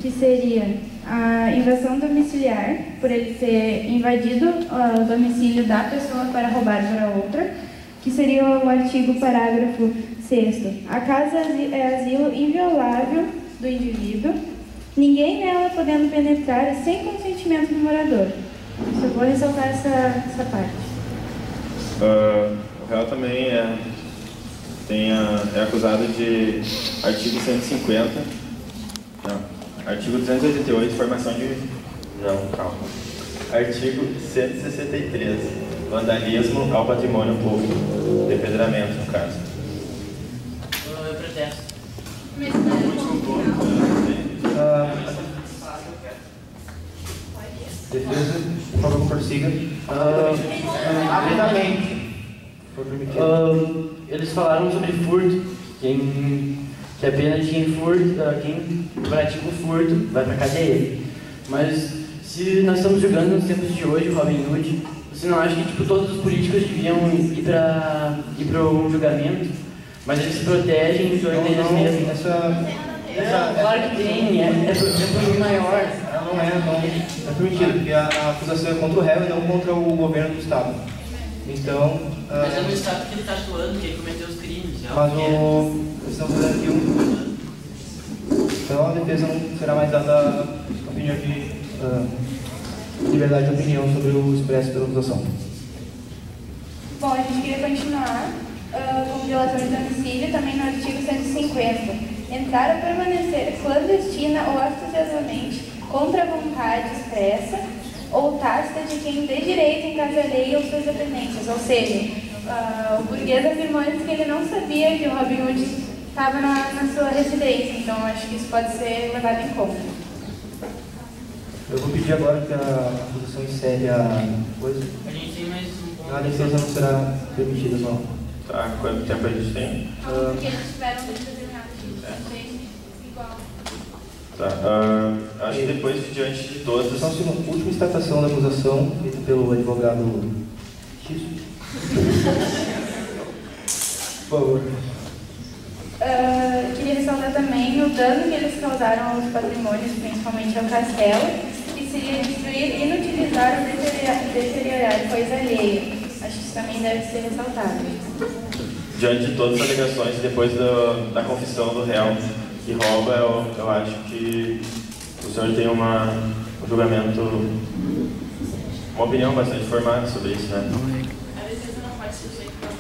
Que seria a invasão domiciliar, por ele ter invadido o domicílio da pessoa para roubar para outra, que seria o artigo parágrafo 6º. A casa é asilo inviolável do indivíduo, ninguém nela podendo penetrar sem consentimento do morador. Só vou ressaltar essa parte. O réu também é acusado de artigo 150, artigo 288, formação de... Não, calma. Artigo 163, vandalismo ao patrimônio público, depredamento, no caso. Eu protesto. Defesa, por favor, prossiga. Rapidamente. Eles falaram sobre furto, que a pena de quem pratica o furto vai pra cadeia. Mas se nós estamos julgando nos tempos de hoje, Robin Hood, você não acha que tipo, todos os políticos deviam ir para um julgamento, mas eles se protegem e protegem eles mesmos? Claro que tem, é por maior. Não é permitido, porque a acusação é contra o réu e não contra o governo do Estado. Então... Mas é no Estado que ele está atuando, que ele cometeu os crimes. Mas eles estão fazendo aqui Então a defesa não será mais dada opinião de liberdade de opinião sobre o expresso pela acusação. Bom, a gente queria continuar com violação de domicílio, também no artigo 150. Entrar ou permanecer clandestina ou ostensivamente contra a vontade expressa ou tácita de quem dê direito em casa alheia ou suas dependências. Ou seja, o burguês afirmou antes que ele não sabia que o Robin Hood estava na sua residência, então acho que isso pode ser levado em conta. Eu vou pedir agora que a acusação encerre a coisa. A gente tem mais um ponto. A defesa não será permitida, não. Tá, quanto tempo a gente tem? Porque eles tiveram um determinado igual. Tá, acho que depois, diante de todas... Só um segundo. Última instatação da acusação, feita pelo advogado X. Por favor. Queria ressaltar também o dano que eles causaram aos patrimônios, principalmente ao castelo, que seria destruir, inutilizar ou deteriorar coisa alheia. Acho que isso também deve ser ressaltado. Diante de todas as alegações, depois da confissão do réu que rouba, eu acho que o senhor tem um julgamento, uma opinião bastante formada sobre isso, né? A defesa não pode ser feita para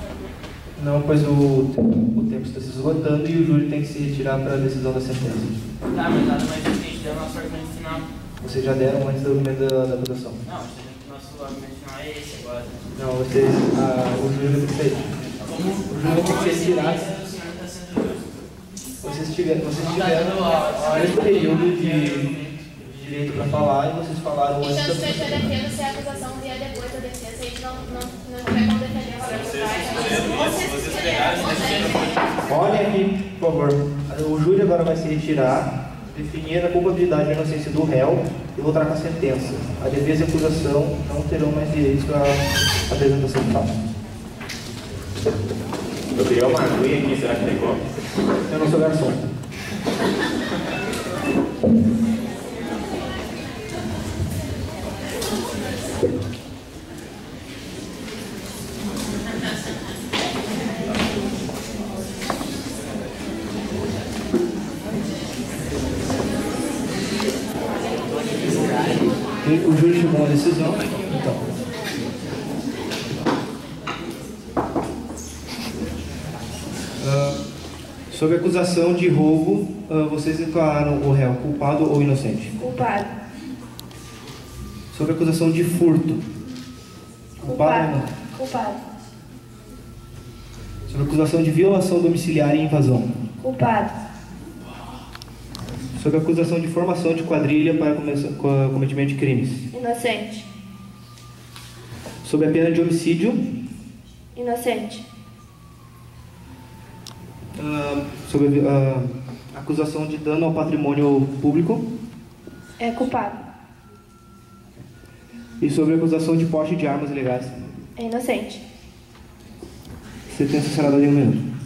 Não, pois o tempo está se esgotando e o júri tem que se retirar para a decisão da sentença. Tá, mas nada mais do que a gente deu o nosso argumento final. Vocês já deram antes do argumento da acusação? Não, o nosso argumento final é esse agora. Não, vocês, o júri vai ter que ser. O júri vai ter que ser retirado. Vocês tiveram esse período de direito para falar e vocês falaram antes. Então, se o senhor defende, se a acusação vier depois da defesa, a gente não vai como defender o Olhem aqui, por favor. O júri agora vai se retirar, definir a culpabilidade e a inocência do réu e voltar com a sentença. A defesa e a acusação não terão mais direitos para a apresentação do fato. Eu queria uma aguinha aqui, será que tem como? Eu não sou garçom. O júri chegou a uma decisão, então. Sob a acusação de roubo, vocês declararam o réu culpado ou inocente? Culpado. Sobre a acusação de furto. Culpado ou não? Culpado. Sobre a acusação de violação domiciliar e invasão. Culpado. Sobre a acusação de formação de quadrilha para cometimento de crimes. Inocente. Sobre a pena de homicídio. Inocente. Sobre a acusação de dano ao patrimônio público. É culpado. E sobre a acusação de porte de armas ilegais. É inocente. Sentença será dada em 1 minuto.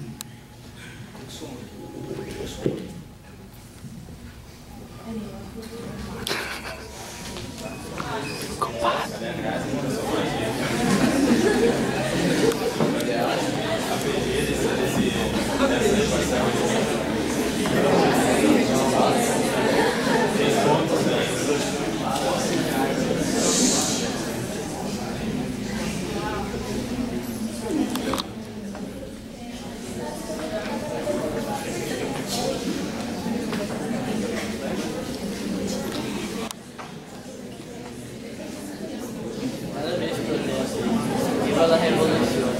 Viva la revolución.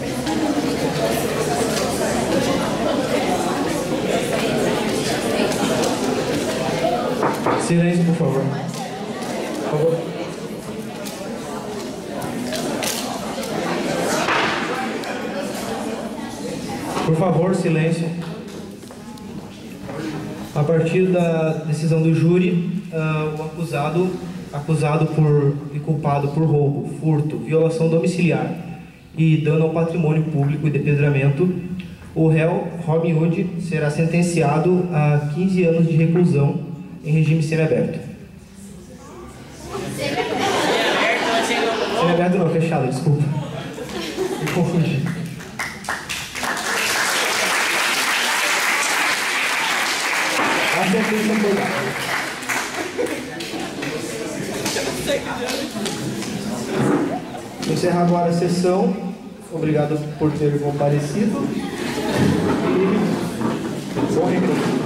Silêncio, por favor. Por favor. Por favor, silêncio. A partir da decisão do júri, o acusado e culpado por roubo, furto, violação domiciliar e dano ao patrimônio público e depedramento, o réu Robin Hood será sentenciado a 15 anos de reclusão em regime semiaberto. Semiaberto não, fechado, desculpa. Me confundi. A sentença foi dada. Encerrar agora a sessão. Obrigado por ter comparecido. E bom recurso.